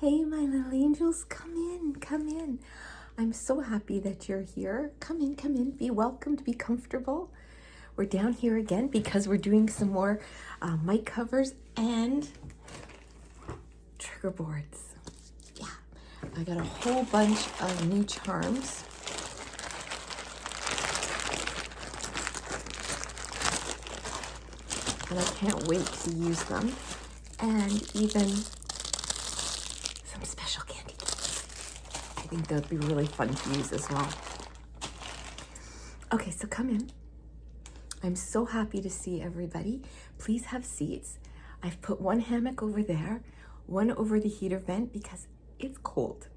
Hey, my little angels, come in, come in. I'm so happy that you're here. Come in, be welcomed, be comfortable. We're down here again because we're doing some more mic covers and trigger boards. Yeah, I got a whole bunch of new charms. And I can't wait to use them. And even some special candy canes. I think that would be really fun to use as well. Okay, so come in. I'm so happy to see everybody. Please have seats. I've put one hammock over there, one over the heater vent because it's cold.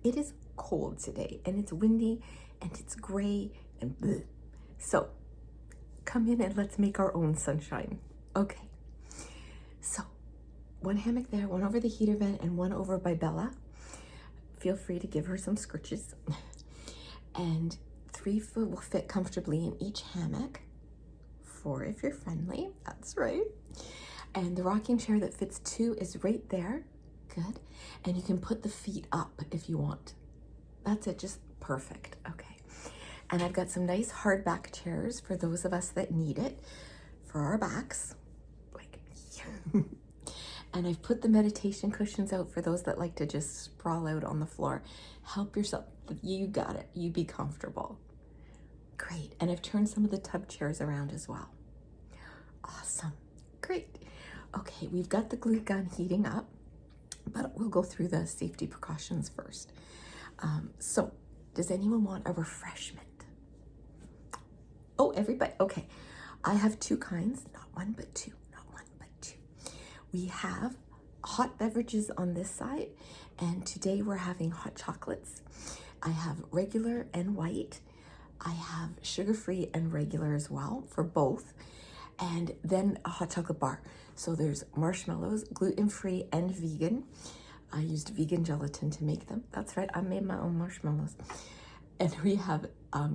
It is cold today and it's windy and it's gray and bleh. So come in and let's make our own sunshine. Okay, so one hammock there, one over the heater vent and one over by Bella. Feel free to give her some scritches. And 3 foot will fit comfortably in each hammock. 4 if you're friendly, that's right. And the rocking chair that fits 2 is right there. Good. And you can put the feet up if you want. That's it, just perfect. Okay. And I've got some nice hardback chairs for those of us that need it for our backs. Like, and I've put the meditation cushions out for those that like to just sprawl out on the floor. Help yourself. You got it. You be comfortable. Great. And I've turned some of the tub chairs around as well. Awesome. Great. Okay, we've got the glue gun heating up, but we'll go through the safety precautions first. So, does anyone want a refreshment? Oh, everybody. Okay. I have 2 kinds, not 1, but 2. Not 1, but 2. We have hot beverages on this side, and today we're having hot chocolates. I have regular and white. I have sugar-free and regular as well for both. And then a hot chocolate bar. So there's marshmallows, gluten-free and vegan. I used vegan gelatin to make them. That's right, I made my own marshmallows. And we have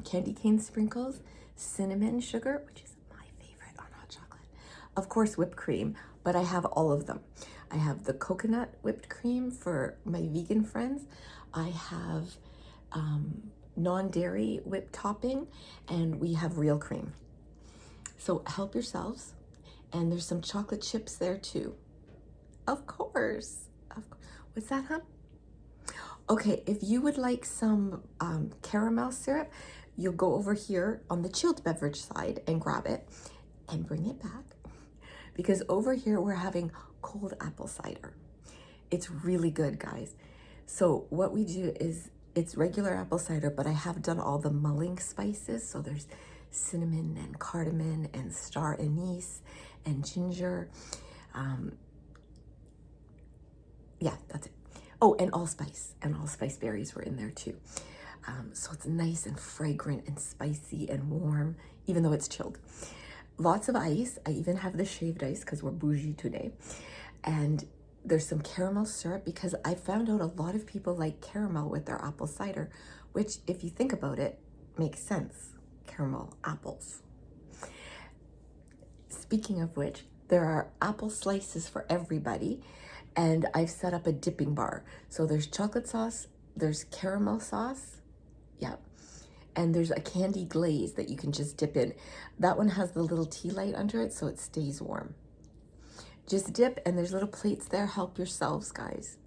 candy cane sprinkles, cinnamon sugar, which is my favorite on hot chocolate. Of course, whipped cream, but I have all of them. I have the coconut whipped cream for my vegan friends. I have non-dairy whipped topping, and we have real cream. So help yourselves. And there's some chocolate chips there too. Of course. What's that, huh? Okay, if you would like some caramel syrup, you'll go over here on the chilled beverage side and grab it and bring it back. Because over here we're having cold apple cider. It's really good, guys. So what we do is it's regular apple cider, but I have done all the mulling spices. So there's cinnamon and cardamom and star anise and ginger. Yeah, that's it. Oh, and allspice berries were in there too. So it's nice and fragrant and spicy and warm, even though it's chilled. Lots of ice. I even have the shaved ice because we're bougie today. And there's some caramel syrup because I found out a lot of people like caramel with their apple cider, which if you think about it, makes sense. Caramel apples. Speaking of which, there are apple slices for everybody, and I've set up a dipping bar. So there's chocolate sauce, there's caramel sauce, yeah, and there's a candy glaze that you can just dip in. That one has the little tea light under it, so it stays warm. Just dip, and there's little plates there. Help yourselves, guys.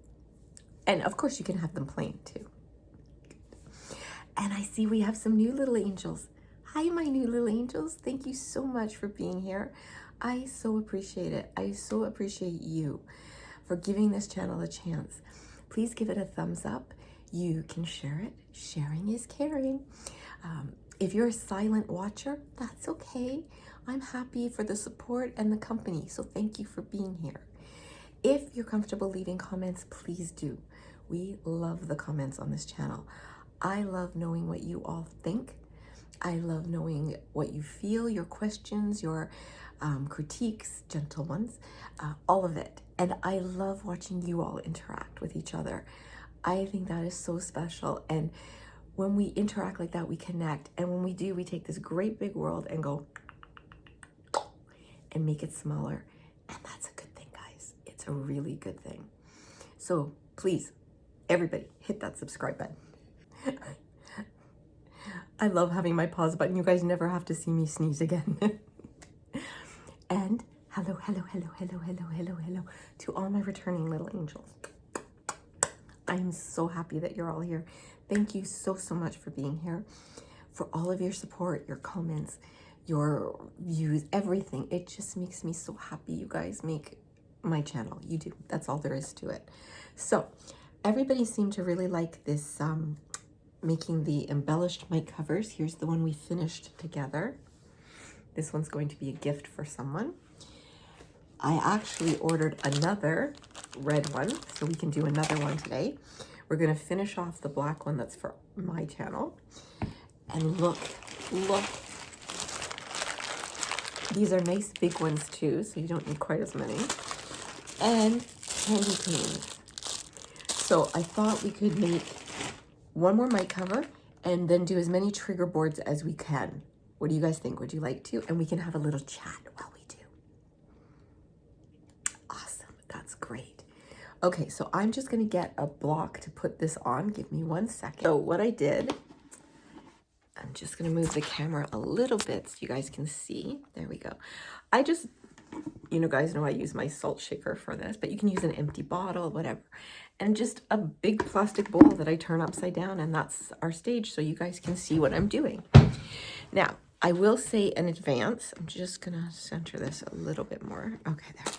And of course, you can have them plain too. And I see we have some new little angels. Hi, my new little angels. Thank you so much for being here. I so appreciate it. I so appreciate you for giving this channel a chance. Please give it a thumbs up. You can share it. Sharing is caring. If you're a silent watcher, that's okay. I'm happy for the support and the company, so thank you for being here. If you're comfortable leaving comments, please do. We love the comments on this channel. I love knowing what you all think. I love knowing what you feel, your questions, your critiques, gentle ones, all of it. And I love watching you all interact with each other. I think that is so special. And when we interact like that, we connect. And when we do, we take this great big world and go and make it smaller. And that's a good thing, guys. It's a really good thing. So please, everybody, hit that subscribe button. I love having my pause button. You guys never have to see me sneeze again. And hello, hello, hello, hello, hello, hello, hello to all my returning little angels. I am so happy that you're all here. Thank you so, so much for being here, for all of your support, your comments, your views, everything. It just makes me so happy. You guys make my channel. You do. That's all there is to it. So everybody seemed to really like this, making the embellished mic covers. Here's the one we finished together. This one's going to be a gift for someone. I actually ordered another red one, so we can do another one today. We're going to finish off the black one that's for my channel. And look. These are nice big ones too, so you don't need quite as many. And candy canes. So I thought we could make one more mic cover and then do as many trigger boards as we can. What do you guys think? Would you like to? And we can have a little chat while we do. Awesome. That's great. Okay, so I'm just going to get a block to put this on. Give me 1 second. So what I did, I'm just going to move the camera a little bit so you guys can see. There we go. I just, you know, guys know I use my salt shaker for this, but you can use an empty bottle, whatever. And just a big plastic bowl that I turn upside down, and that's our stage so you guys can see what I'm doing. Now, I will say in advance, I'm just going to center this a little bit more. Okay, there.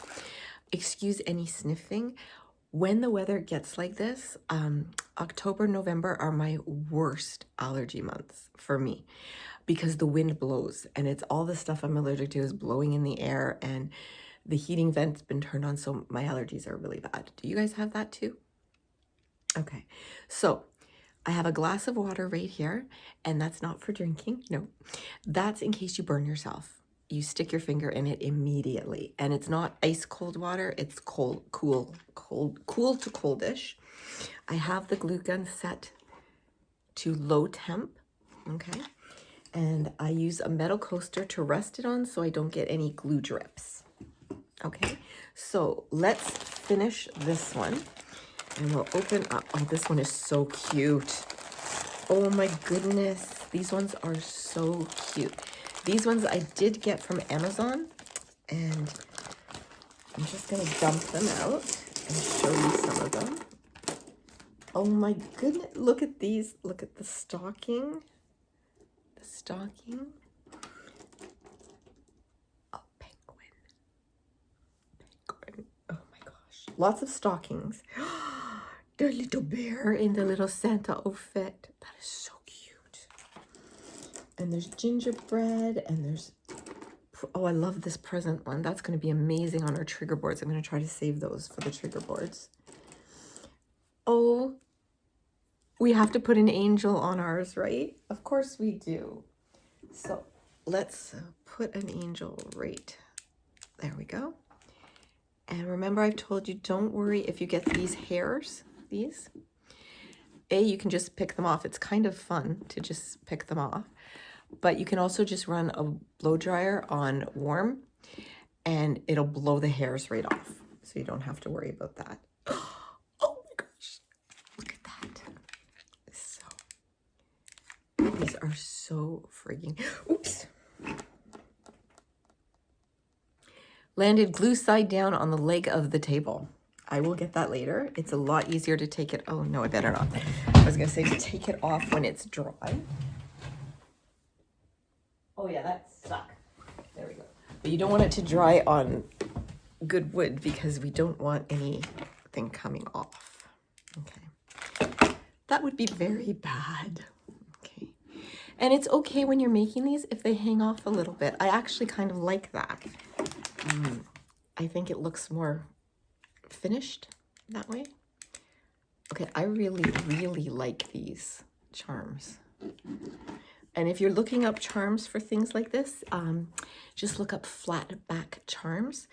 Excuse any sniffing. When the weather gets like this, October, November are my worst allergy months for me because the wind blows and it's all the stuff I'm allergic to is blowing in the air and the heating vent's been turned on, so my allergies are really bad. Do you guys have that too? Okay, so I have a glass of water right here, and that's not for drinking. No, that's in case you burn yourself. You stick your finger in it immediately, and it's not ice cold water. It's cool to coldish. I have the glue gun set to low temp, okay? And I use a metal coaster to rest it on so I don't get any glue drips, okay? So let's finish this one, and we'll open up. Oh, this one is so cute. Oh my goodness, these ones are so cute. These ones I did get from Amazon, and I'm just going to dump them out and show you some of them. Oh my goodness, look at these. Look at the stocking. The stocking. Oh, penguin. Penguin. Oh my gosh. Lots of stockings. The little bear in the little Santa outfit. That is so cute. And there's gingerbread, and there's, oh, I love this present one. That's going to be amazing on our trigger boards. I'm going to try to save those for the trigger boards. Oh, we have to put an angel on ours, right? Of course we do. So let's put an angel right. There we go. And remember, I've told you, don't worry if you get these hairs, these. You can just pick them off. It's kind of fun to just pick them off. But you can also just run a blow dryer on warm and it'll blow the hairs right off. So you don't have to worry about that. Oh my gosh. Look at that. These are so freaking, oops. Landed glue side down on the leg of the table. I will get that later. It's a lot easier to take it. Oh no, I better not. I was gonna say to take it off when it's dry. Oh yeah, that sucks. There we go. But you don't want it to dry on good wood because we don't want anything coming off. Okay. That would be very bad. Okay. And it's okay when you're making these if they hang off a little bit. I actually kind of like that. I think it looks more finished that way. Okay, I really, really like these charms. And if you're looking up charms for things like this, just look up flat back charms,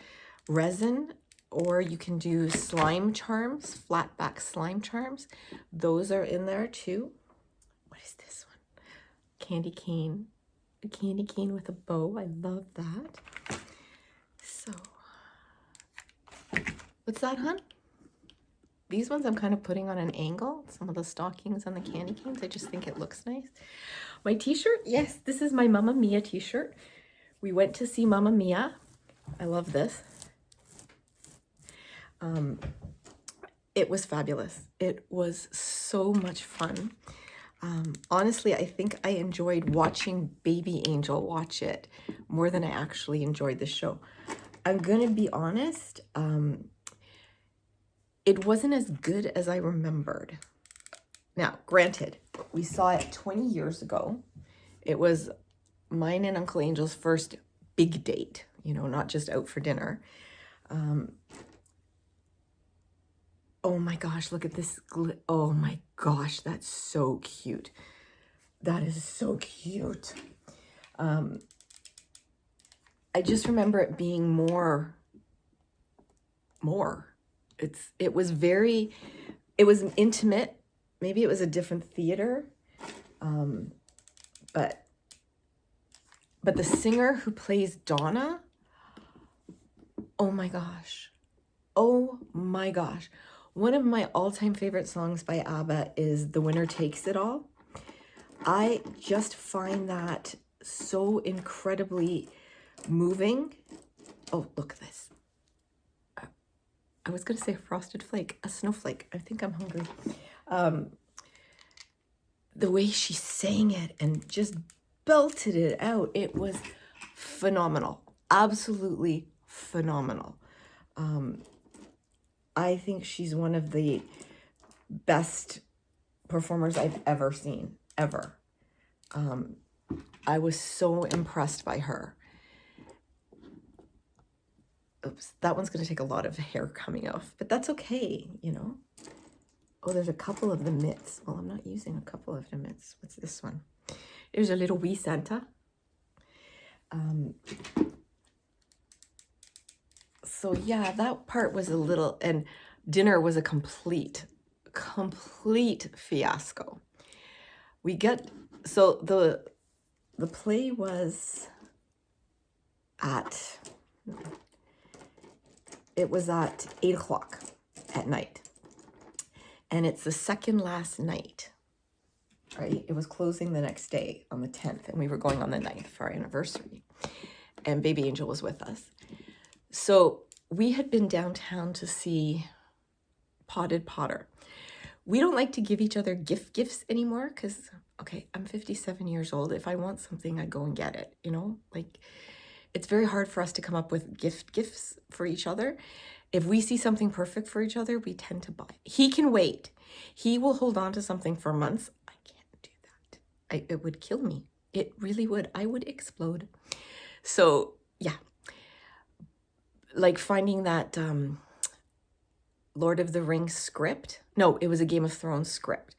resin, or you can do slime charms, flat back slime charms. Those are in there too. What is this one? Candy cane. A candy cane with a bow. I love that. So, what's that, hon? These ones I'm kind of putting on an angle. Some of the stockings on the candy canes. I just think it looks nice. My t-shirt, yes, this is my Mamma Mia t-shirt. We went to see Mamma Mia. I love this. It was fabulous. It was so much fun. Honestly, I think I enjoyed watching Baby Angel watch it more than I actually enjoyed the show. I'm gonna be honest, it wasn't as good as I remembered. Now, granted, we saw it 20 years ago. It was mine and Uncle Angel's first big date, you know, not just out for dinner. Oh my gosh, look at this. Oh my gosh, that's so cute. That is so cute. I just remember it being more. It was intimate. Maybe it was a different theater. But the singer who plays Donna, oh my gosh. Oh my gosh. One of my all-time favorite songs by ABBA is The Winner Takes It All. I just find that so incredibly moving. Oh, look at this. I was going to say a frosted flake, a snowflake. I think I'm hungry. The way she sang it and just belted it out, it was phenomenal. Absolutely phenomenal. I think she's one of the best performers I've ever seen, ever. I was so impressed by her. Oops, that one's going to take a lot of hair coming off, but that's okay, you know. Oh, there's a couple of the mitts. Well, I'm not using a couple of the mitts. What's this one? There's a little wee Santa. So yeah, that part was a little, and dinner was a complete fiasco. So the play was at, it was at 8 o'clock at night. And it's the second last night, right? It was closing the next day on the 10th, and we were going on the 9th for our anniversary. And Baby Angel was with us. So we had been downtown to see Potted Potter. We don't like to give each other gifts anymore because, okay, I'm 57 years old. If I want something, I go and get it, you know? Like, it's very hard for us to come up with gifts for each other. If we see something perfect for each other, we tend to buy. He can wait. He will hold on to something for months. I can't do that. It would kill me. It really would. I would explode. So, yeah. Like finding that Lord of the Rings script. No, it was a Game of Thrones script.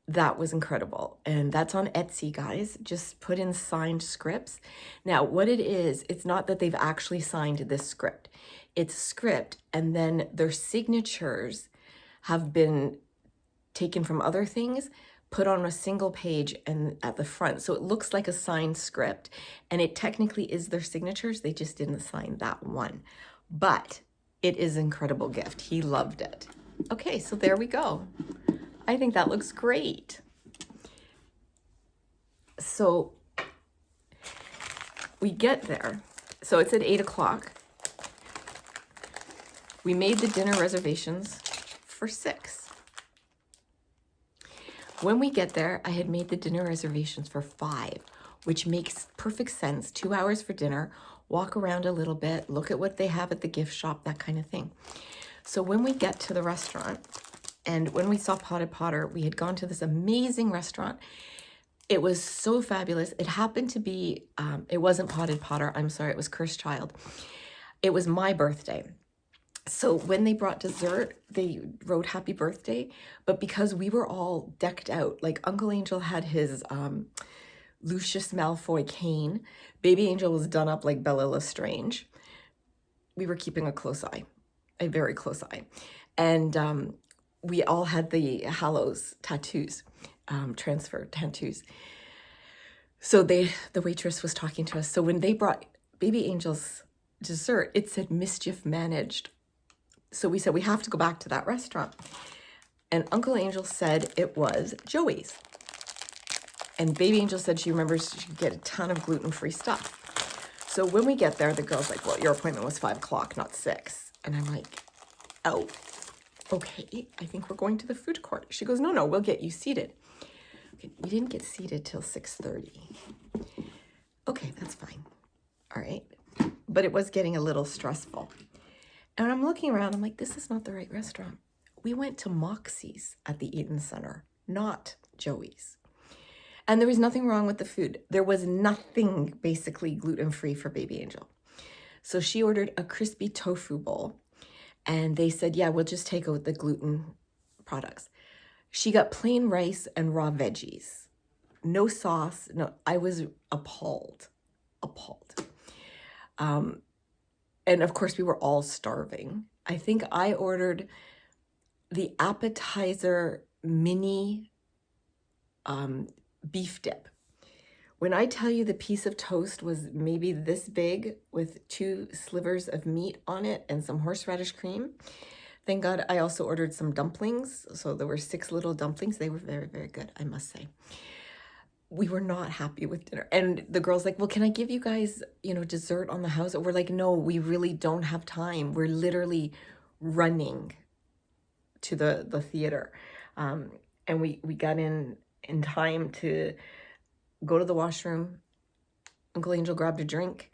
That was incredible. And that's on Etsy, guys. Just put in signed scripts. Now, what it is, it's not that they've actually signed this script. It's a script, and then their signatures have been taken from other things, put on a single page and at the front. So it looks like a signed script, and it technically is their signatures. They just didn't sign that one. But it is an incredible gift. He loved it. Okay, so there we go. I think that looks great. So we get there. So it's at 8 o'clock. We made the dinner reservations for 6. When we get there, I had made the dinner reservations for 5, which makes perfect sense. 2 hours for dinner, walk around a little bit, look at what they have at the gift shop, that kind of thing. So when we get to the restaurant, and when we saw Potted Potter, we had gone to this amazing restaurant. It was so fabulous. It happened to be, it wasn't Potted Potter, I'm sorry, it was Cursed Child. It was my birthday. So when they brought dessert, they wrote happy birthday, but because we were all decked out, like Uncle Angel had his Lucius Malfoy cane, Baby Angel was done up like Bella Lestrange. We were keeping a close eye, a very close eye. And we all had the Hallows tattoos, transfer tattoos. So the waitress was talking to us. So when they brought Baby Angel's dessert, it said mischief managed. So we said, we have to go back to that restaurant. And Uncle Angel said it was Joey's. And Baby Angel said she remembers she could get a ton of gluten-free stuff. So when we get there, the girl's like, well, your appointment was 5 o'clock, not 6. And I'm like, oh, okay, I think we're going to the food court. She goes, no, we'll get you seated. Okay, we didn't get seated till 6:30. Okay, that's fine. All right. But it was getting a little stressful. And I'm looking around, I'm like, this is not the right restaurant. We went to Moxie's at the Eaton Center, not Joey's. And there was nothing wrong with the food. There was nothing basically gluten-free for Baby Angel. So she ordered a crispy tofu bowl. And they said, yeah, we'll just take out the gluten products. She got plain rice and raw veggies. No sauce. No, I was appalled. And of course, we were all starving. I think I ordered the appetizer mini beef dip. When I tell you the piece of toast was maybe this big with 2 slivers of meat on it and some horseradish cream. Thank God I also ordered some dumplings. So there were 6 little dumplings. They were very, very good, I must say. We were not happy with dinner. And the girl's like, well, can I give you guys, dessert on the house? We're like, no, we really don't have time. We're literally running to the theater. And we got in time to go to the washroom. Uncle Angel grabbed a drink.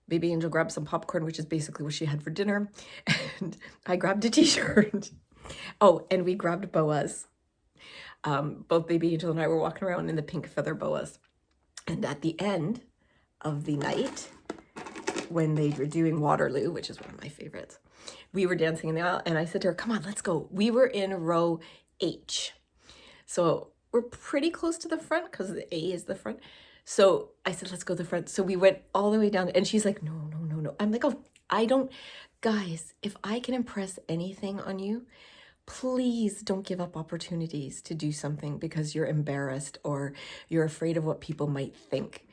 Baby Angel grabbed some popcorn, which is basically what she had for dinner. And I grabbed a t-shirt. Oh, and we grabbed boas. Both Baby Angel and I were walking around in the pink feather boas. And at the end of the night, when they were doing Waterloo, which is one of my favorites, we were dancing in the aisle, and I said to her, come on, let's go. We were in row H. So we're pretty close to the front because the A is the front. So I said, let's go to the front. So we went all the way down, and she's like, no. I'm like, oh, guys, if I can impress anything on you, please don't give up opportunities to do something because you're embarrassed or you're afraid of what people might think.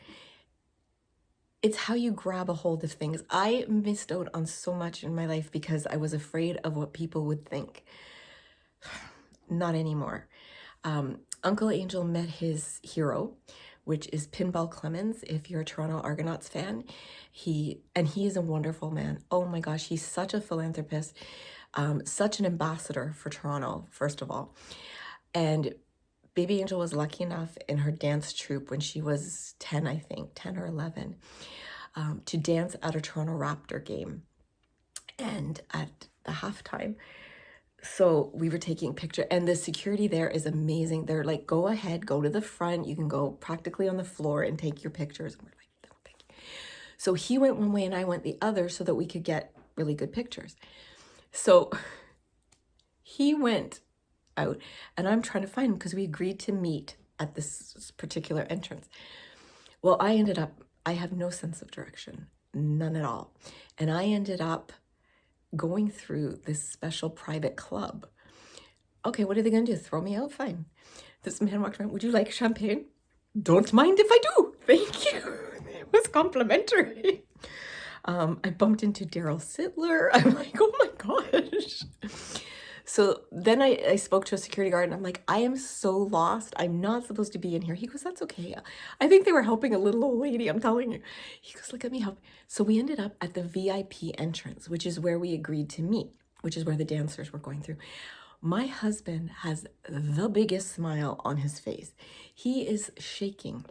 It's how you grab a hold of things. I missed out on so much in my life because I was afraid of what people would think. Not anymore. Uncle Angel met his hero, which is Pinball Clemens. If you're a Toronto Argonauts fan, he is a wonderful man. Oh my gosh, he's such a philanthropist. Such an ambassador for Toronto, first of all. And Baby Angel was lucky enough in her dance troupe when she was 10, I think, 10 or 11, to dance at a Toronto Raptor game. And at the halftime, so we were taking pictures, and the security there is amazing. They're like, go ahead, go to the front. You can go practically on the floor and take your pictures. And we're like, no, thank you. So he went one way and I went the other so that we could get really good pictures. So he went out, and I'm trying to find him because we agreed to meet at this particular entrance. Well, I have no sense of direction, none at all. And I ended up going through this special private club. Okay, what are they going to do? Throw me out? Fine. This man walked around, would you like champagne? Don't mind if I do. Thank you. It was complimentary. I bumped into Daryl Sittler. I'm like, oh my gosh. So then I spoke to a security guard, and I'm like, I am so lost. I'm not supposed to be in here. He goes, that's okay. I think they were helping a little old lady, I'm telling you. He goes, look at me help. So we ended up at the VIP entrance, which is where we agreed to meet, which is where the dancers were going through. My husband has the biggest smile on his face. He is shaking.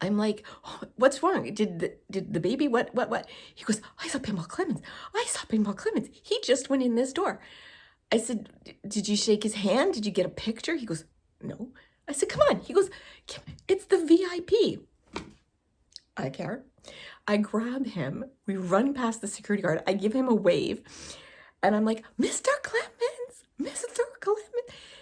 I'm like, oh, what's wrong? Did the baby, what? He goes, I saw Pinball Clemens. He just went in this door. I said, did you shake his hand? Did you get a picture? He goes, no. I said, come on. He goes, it's the VIP. I care. I grab him. We run past the security guard. I give him a wave. And I'm like, Mr. Clemens.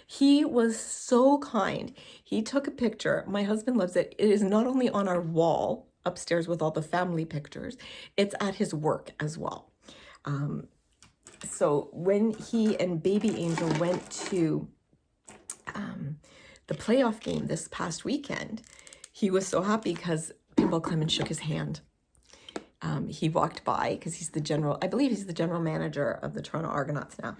He was so kind. He took a picture. My husband loves it. It is not only on our wall upstairs with all the family pictures, it's at his work as well. So when he and Baby Angel went to the playoff game this past weekend, he was so happy because Pinball Clemens shook his hand. He walked by because he's the general, I believe he's the general manager of the Toronto Argonauts now.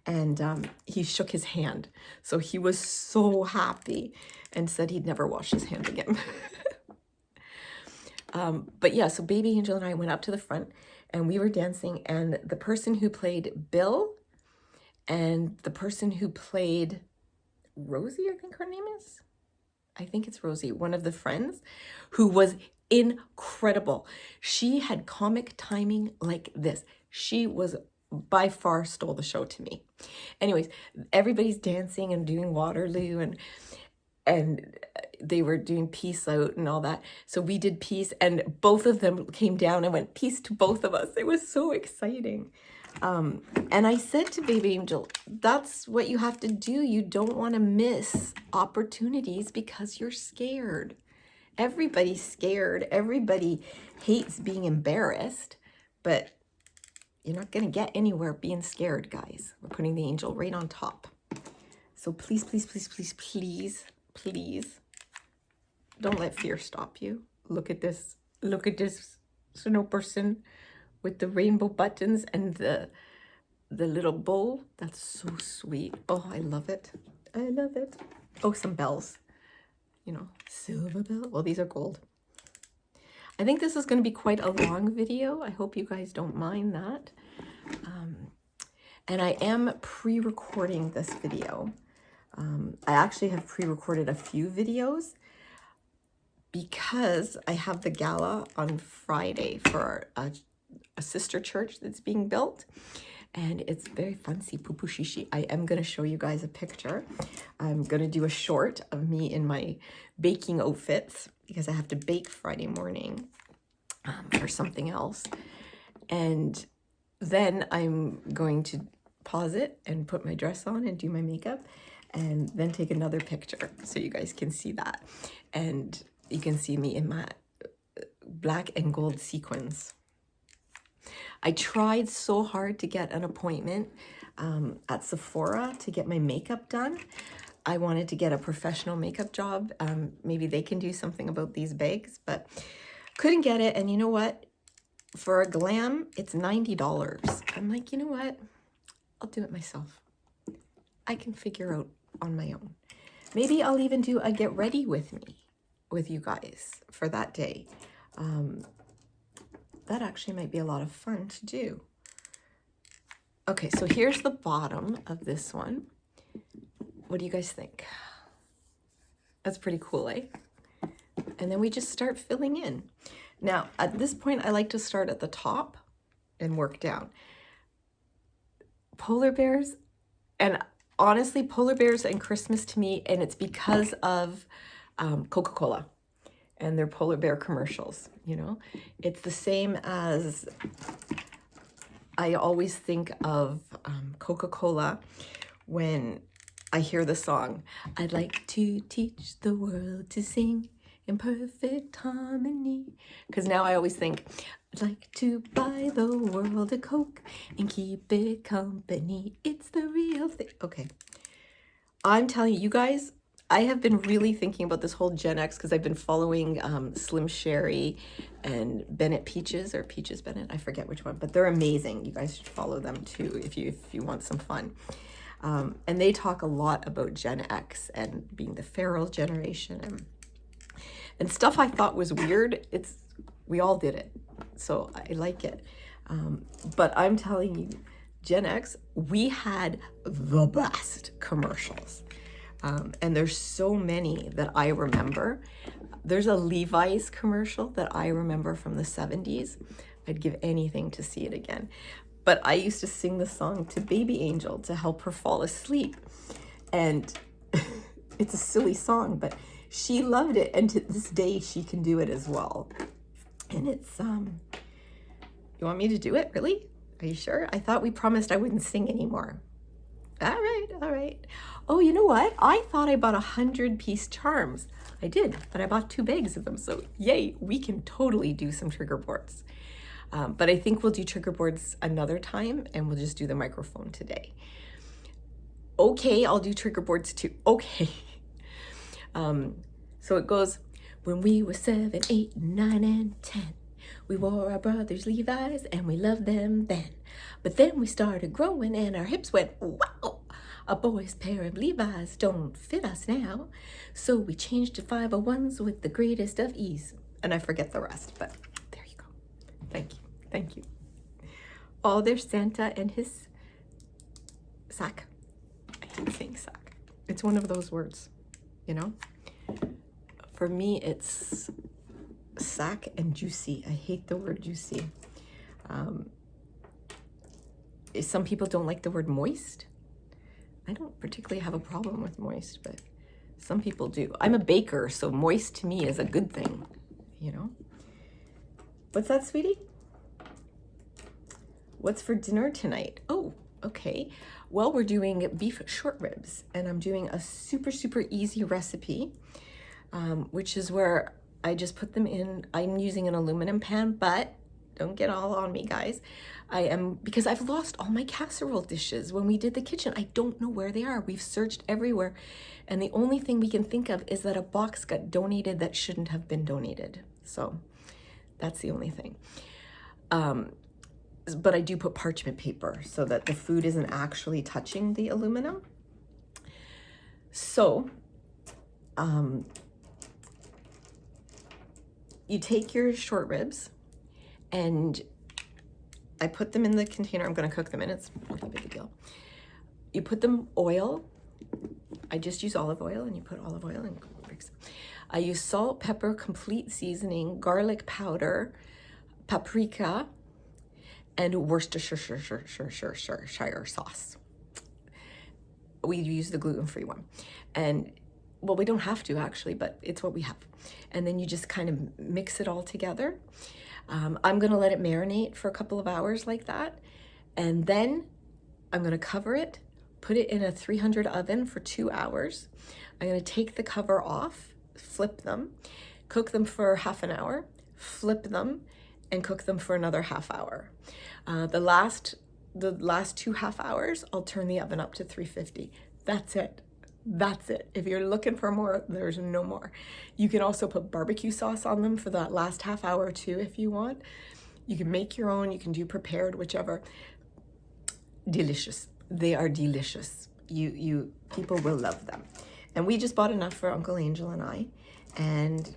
And he shook his hand. So he was so happy and said he'd never wash his hand again. But yeah, so Baby Angel and I went up to the front and we were dancing, and the person who played Bill and the person who played Rosie, I think her name is, I think it's Rosie, one of the friends, who was incredible. She had comic timing like this. She was by far stole the show to me. Anyways, everybody's dancing and doing Waterloo, and they were doing Peace Out and all that. So we did Peace, and both of them came down and went peace to both of us. It was so exciting. And I said to Baby Angel, that's what you have to do. You don't want to miss opportunities because you're scared. Everybody's scared. Everybody hates being embarrassed, but you're not going to get anywhere being scared, guys. We're putting the angel right on top. So please, please, please, please, please, please, don't let fear stop you. Look at this. Look at this snow person with the rainbow buttons and the little bow. That's so sweet. Oh, I love it. I love it. Oh, some bells. You know, silver bell. Well, these are gold. I think this is going to be quite a long video. I hope you guys don't mind that. And I am pre-recording this video. I actually have pre-recorded a few videos because I have the gala on Friday for a sister church that's being built, and it's very fancy, poo-poo shishi. I am going to show you guys a picture. I'm going to do a short of me in my baking outfits because I have to bake Friday morning for something else. And then I'm going to pause it and put my dress on and do my makeup, and then take another picture so you guys can see that. And you can see me in my black and gold sequins. I tried so hard to get an appointment at Sephora to get my makeup done. I wanted to get a professional makeup job. Maybe they can do something about these bags, but couldn't get it. And you know what? For a glam, it's $90. I'm like, you know what? I'll do it myself. I can figure out on my own. Maybe I'll even do a get ready with me, with you guys for that day. That actually might be a lot of fun to do. Okay, so here's the bottom of this one. What do you guys think? That's pretty cool, eh? And then we just start filling in. Now, at this point, I like to start at the top and work down. Polar bears, and honestly, polar bears and Christmas to me, and it's because of Coca-Cola and their polar bear commercials, you know? It's the same as I always think of Coca-Cola when I hear the song, I'd like to teach the world to sing in perfect harmony. Because now I always think, I'd like to buy the world a Coke and keep it company. It's the real thing. Okay. I'm telling you guys, I have been really thinking about this whole Gen X because I've been following Slim Sherry and Bennett Peaches, or Peaches Bennett, I forget which one, but they're amazing. You guys should follow them too if you want some fun. And they talk a lot about Gen X and being the feral generation and stuff I thought was weird. We all did it, so I like it. But I'm telling you, Gen X, we had the best commercials. And there's so many that I remember. There's a Levi's commercial that I remember from the 70s. I'd give anything to see it again. But I used to sing the song to Baby Angel to help her fall asleep. And it's a silly song, but she loved it. And to this day, she can do it as well. And it's, you want me to do it? Really? Are you sure? I thought we promised I wouldn't sing anymore. All right, all right. Oh, you know what? I thought I bought 100-piece charms. I did, but I bought 2 bags of them. So yay, we can totally do some trigger boards. But I think we'll do trigger boards another time, and we'll just do the microphone today. Okay, I'll do trigger boards too. Okay. So it goes, when we were 7, 8, 9, and 10, We wore our brother's Levi's and we loved them then. But then we started growing and our hips went, wow! A boy's pair of Levi's don't fit us now. So we changed to 501s with the greatest of ease. And I forget the rest, but there you go. Thank you. Thank you. Oh, there's Santa and his sack. I hate saying sack. It's one of those words, you know? For me, it's sack and juicy. I hate the word juicy. Some people don't like the word moist. I don't particularly have a problem with moist, but some people do. I'm a baker, so moist to me is a good thing, you know? What's that, sweetie? What's for dinner tonight? Oh, okay. Well, we're doing beef short ribs, and I'm doing a super, super easy recipe, which is where I just put them in. I'm using an aluminum pan, but don't get all on me, guys. Because I've lost all my casserole dishes when we did the kitchen. I don't know where they are. We've searched everywhere. And the only thing we can think of is that a box got donated that shouldn't have been donated. So that's the only thing. But I do put parchment paper so that the food isn't actually touching the aluminum. So you take your short ribs, and I put them in the container I'm going to cook them in. It's not that big a deal. You put them oil. I just use olive oil, and you put olive oil and I use salt, pepper, complete seasoning, garlic powder, paprika, and Worcestershire sauce. We use the gluten-free one. And well, we don't have to actually, but it's what we have. And then you just kind of mix it all together. I'm gonna let it marinate for a couple of hours like that. And then I'm gonna cover it, put it in a 300 oven for 2 hours. I'm gonna take the cover off, flip them, cook them for half an hour, flip them, and cook them for another half hour. The last 2 half hours, I'll turn the oven up to 350. That's it. That's it. If you're looking for more, there's no more. You can also put barbecue sauce on them for that last half hour too if you want. You can make your own, you can do prepared, whichever. Delicious. They are delicious. People will love them. And we just bought enough for Uncle Angel and I. And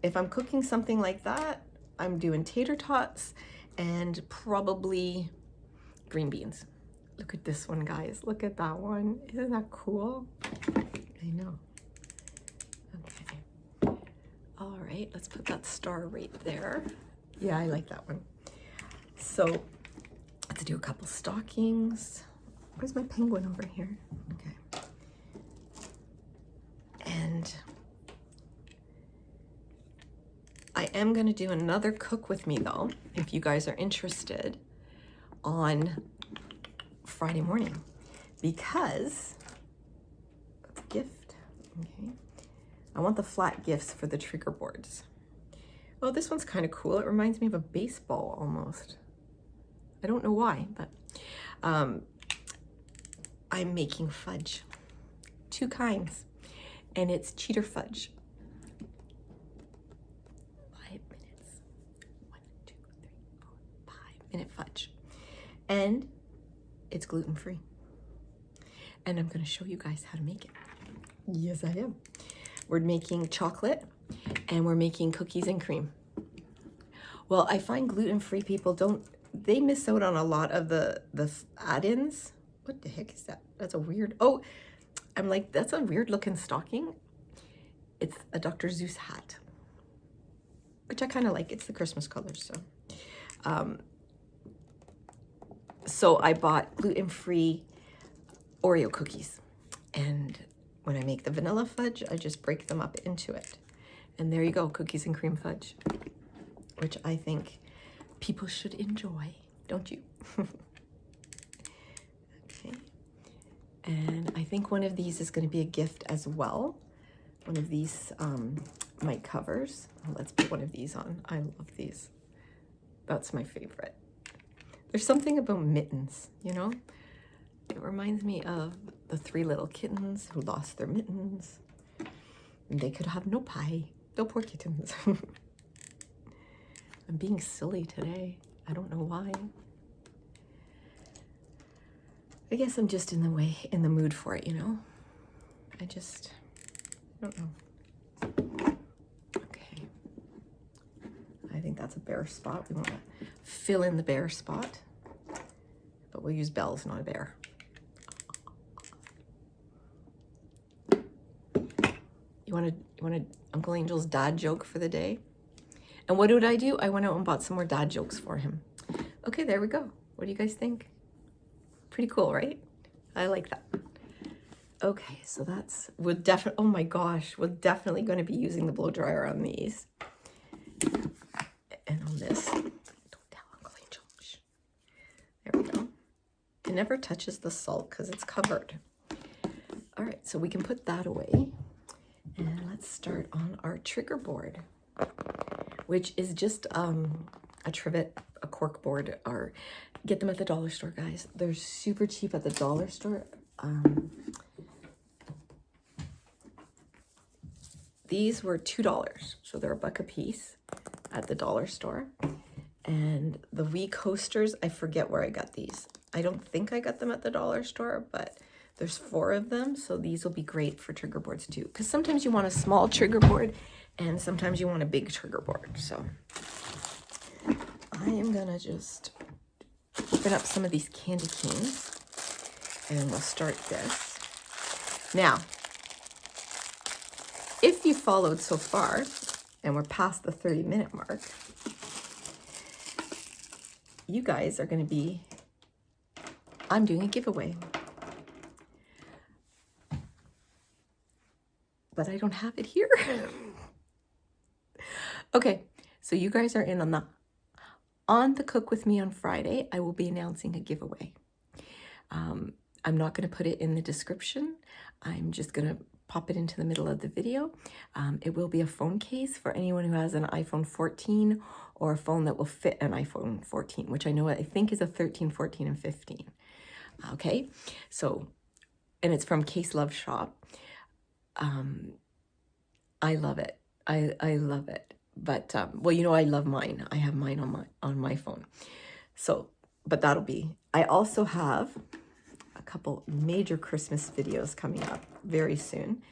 if I'm cooking something like that, I'm doing tater tots and probably green beans. Look at this one, guys. Look at that one. Isn't that cool? I know. Okay. All right, let's put that star right there. Yeah, I like that one. So let's do a couple stockings. Where's my penguin over here? Okay. And I am going to do another cook with me though, if you guys are interested, on Friday morning, because it's a gift. Okay, I want the flat gifts for the trigger boards. Oh, this one's kind of cool. It reminds me of a baseball almost. I don't know why, but I'm making fudge, 2 kinds, and it's cheater fudge. 5 minutes. 1, 2, 3, 4, 5-minute fudge, and it's gluten-free. And I'm going to show you guys how to make it. Yes, I am. We're making chocolate and we're making cookies and cream. Well, I find gluten-free people they miss out on a lot of the add-ins. What the heck is that? That's a weird, oh, I'm like, that's a weird looking stocking. It's a Dr. Seuss hat, which I kind of like. It's the Christmas colors, so. So I bought gluten-free Oreo cookies, and when I make the vanilla fudge, I just break them up into it. And there you go, cookies and cream fudge, which I think people should enjoy, don't you? Okay, and I think one of these is going to be a gift as well. One of these mic covers. Let's put one of these on. I love these. That's my favorite. There's something about mittens, you know? It reminds me of the 3 little kittens who lost their mittens. And they could have no pie. No poor kittens. I'm being silly today. I don't know why. I guess I'm just in the mood for it, you know? I don't know. Okay. I think that's a bare spot. We want to fill in the bare spot, but we'll use bells, not a bear. You want Uncle Angel's dad joke for the day? And what did I do? I went out and bought some more dad jokes for him. Okay, there we go. What do you guys think? Pretty cool, right? I like that. Okay, so we're definitely, oh my gosh, we're definitely going to be using the blow dryer on these. And on this. Don't tell Uncle Angel. Shh. There we go. It never touches the salt because it's covered. All right, so we can put that away. And let's start on our trigger board, which is just a trivet, a cork board, or get them at the dollar store, guys. They're super cheap at the dollar store. These were $2, so they're $1 a piece at the dollar store. And the wee coasters, I forget where I got these. I don't think I got them at the dollar store, but there's 4 of them, so these will be great for trigger boards too. Because sometimes you want a small trigger board, and sometimes you want a big trigger board. So I am gonna just open up some of these candy canes, and we'll start this. Now, if you followed so far, and we're past the 30-minute mark, you guys are gonna be, I'm doing a giveaway. But I don't have it here. Okay, so you guys are in on the Cook With Me on Friday. I will be announcing a giveaway. I'm not going to put it in the description. I'm just going to pop it into the middle of the video. It will be a phone case for anyone who has an iPhone 14 or a phone that will fit an iPhone 14, which I think is a 13, 14, and 15. Okay, so, and it's from Caseluvshop. I love it. I love it. But well, you know, I love mine. I have mine on my phone. So, but that'll be. I also have a couple major Christmas videos coming up very soon.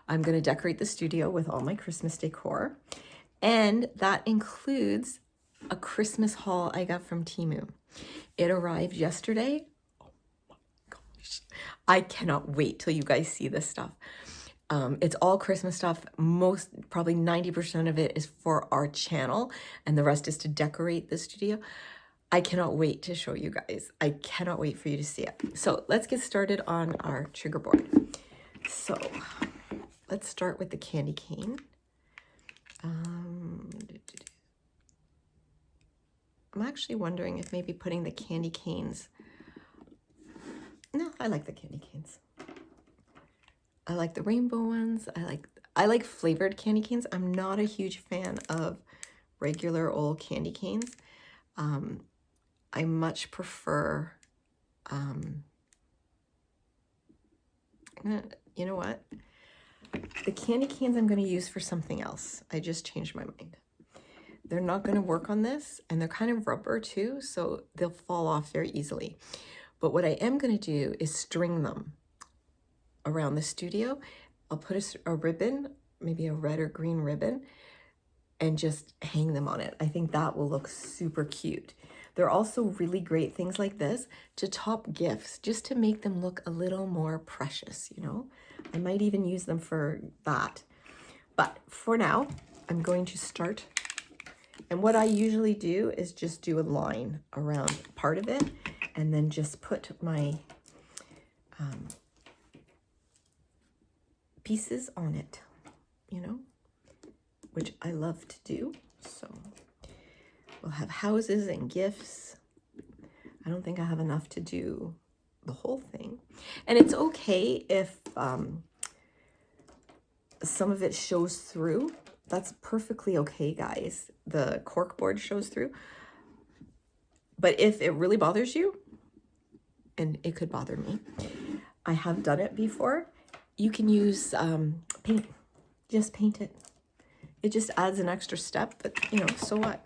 I'm going to decorate the studio with all my Christmas decor, and that includes a Christmas haul I got from Temu. It arrived yesterday. Oh my gosh. I cannot wait till you guys see this stuff. It's all Christmas stuff. Probably 90% of it is for our channel, and the rest is to decorate the studio. I cannot wait to show you guys. I cannot wait for you to see it. So let's get started on our trigger board. So let's start with the candy cane. I'm actually wondering if maybe putting the candy canes. No, I like the candy canes. I like the rainbow ones. I like flavored candy canes. I'm not a huge fan of regular old candy canes. I much prefer, you know what? The candy canes I'm going to use for something else. I just changed my mind. They're not going to work on this, and they're kind of rubber too, so they'll fall off very easily. But what I am going to do is string them around the studio. I'll put a ribbon, maybe a red or green ribbon, and just hang them on it. I think that will look super cute. They're also really great, things like this, to top gifts, just to make them look a little more precious, you know? I might even use them for that. But for now, I'm going to start. And what I usually do is just do a line around part of it, and then just put my pieces on it, you know, which I love to do. So we'll have houses and gifts. I don't think I have enough to do the whole thing. And it's okay if some of it shows through. That's perfectly okay, guys. The cork board shows through. But if it really bothers you, and it could bother me, I have done it before, you can use paint. Just paint it. It just adds an extra step, but you know, so what?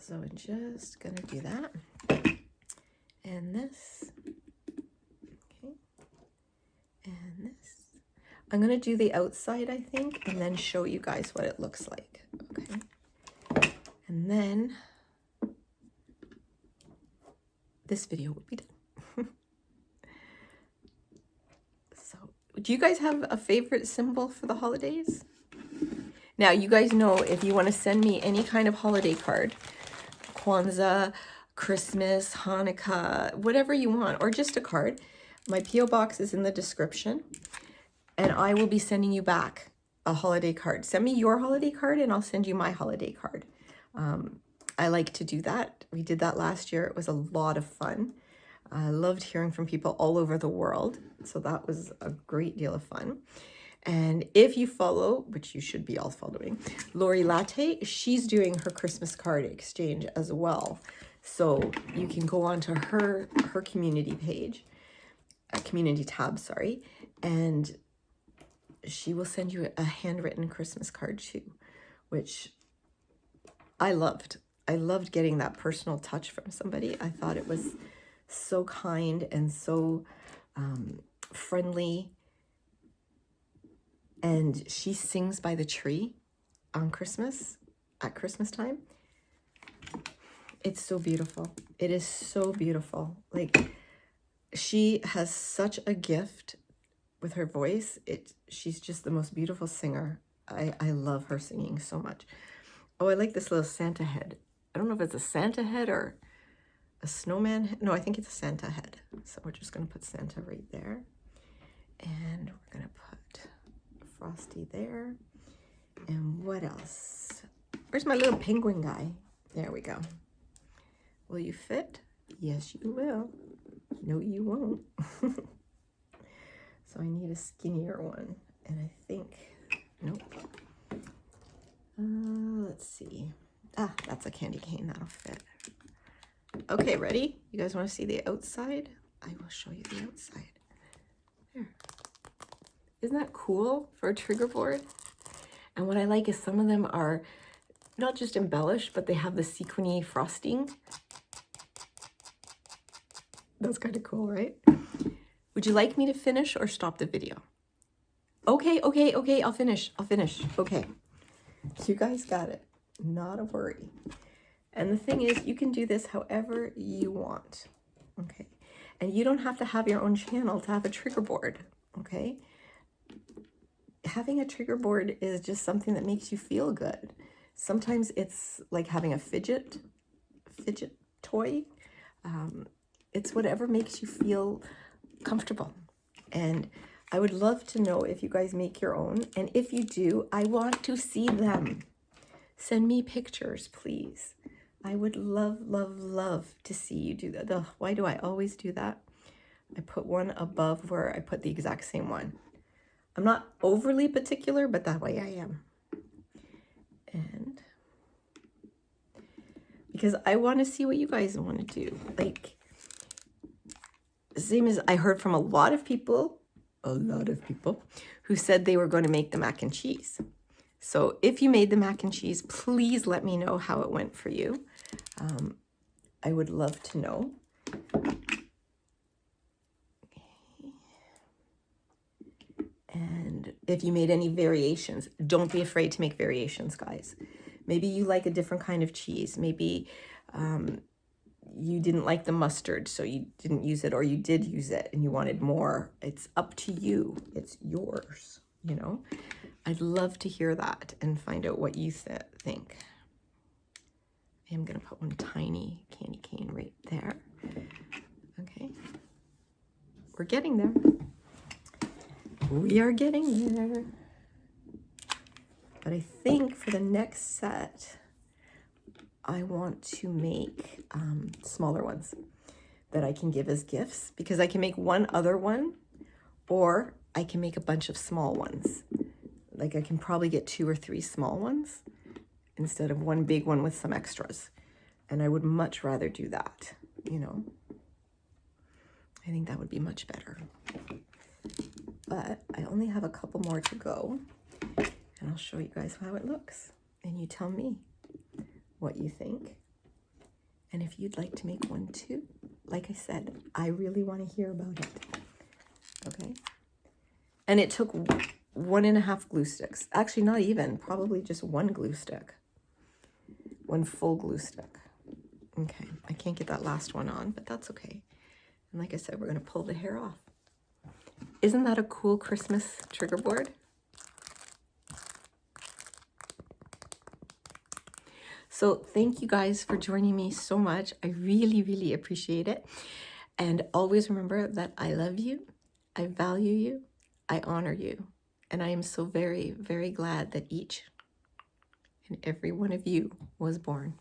So I'm just gonna do that. And this. Okay. And this. I'm gonna do the outside, I think, and then show you guys what it looks like. Okay. And then this video will be done. So, do you guys have a favorite symbol for the holidays? Now, you guys know if you want to send me any kind of holiday card, Kwanzaa, Christmas, Hanukkah, whatever you want, or just a card, my P.O. box is in the description, and I will be sending you back a holiday card. Send me your holiday card, and I'll send you my holiday card. I like to do that. We did that last year. It was a lot of fun. I loved hearing from people all over the world, so that was a great deal of fun. And if you follow, which you should be all following, Lori Latte, she's doing her Christmas card exchange as well. So you can go onto her community page, community tab, sorry, and she will send you a handwritten Christmas card too, which I loved. I loved getting that personal touch from somebody. I thought it was so kind and so friendly. And she sings by the tree on Christmas, at Christmas time. It's so beautiful. It is so beautiful. Like, she has such a gift with her voice. She's just the most beautiful singer. I love her singing so much. Oh, I like this little Santa head. I don't know if it's a Santa head or a snowman head. No, I think it's a Santa head. So we're just gonna put Santa right there. And we're gonna put Frosty there. And what else? Where's my little penguin guy? There we go. Will you fit? Yes, you will. No, you won't. So I need a skinnier one. And I think, nope. Let's see. Ah, that's a candy cane. That'll fit. Okay, ready? You guys want to see the outside? I will show you the outside. There. Isn't that cool for a trigger board? And what I like is some of them are not just embellished, but they have the sequiny frosting. That's kind of cool, right? Would you like me to finish or stop the video? Okay, I'll finish. Okay. You guys got it. Not a worry. And the thing is, you can do this however you want. Okay. And you don't have to have your own channel to have a trigger board. Okay. Having a trigger board is just something that makes you feel good. Sometimes it's like having a fidget toy. It's whatever makes you feel comfortable. And I would love to know if you guys make your own. And if you do, I want to see them. Send me pictures, please. I would love to see you do that. Ugh, why do I always do that? I put one above where I put the exact same one. I'm not overly particular, but that way I am. And because I want to see what you guys want to do. Like, same as I heard from a lot of people who said they were going to make the mac and cheese. So if you made the mac and cheese, please let me know how it went for you. I would love to know. And if you made any variations, don't be afraid to make variations, guys. Maybe you like a different kind of cheese. Maybe you didn't like the mustard, so you didn't use it, or you did use it and you wanted more. It's up to you. It's yours, you know? I'd love to hear that and find out what you think. I am going to put one tiny candy cane right there. Okay. We're getting there. We are getting there. But I think for the next set, I want to make smaller ones that I can give as gifts, because I can make one other one, or I can make a bunch of small ones. Like, I can probably get 2 or 3 small ones instead of one big one with some extras. And I would much rather do that, you know. I think that would be much better. But I only have a couple more to go, and I'll show you guys how it looks. And you tell me what you think. And if you'd like to make one too, like I said, I really want to hear about it. Okay. And it took 1.5 glue sticks. Actually, not even, probably just 1 glue stick. 1 full glue stick. Okay, I can't get that last one on, but that's okay. And like I said, we're going to pull the hair off. Isn't that a cool Christmas trigger board? So thank you guys for joining me so much. I really, really appreciate it. And always remember that I love you, I value you, I honor you. And I am so very, very glad that each and every one of you was born.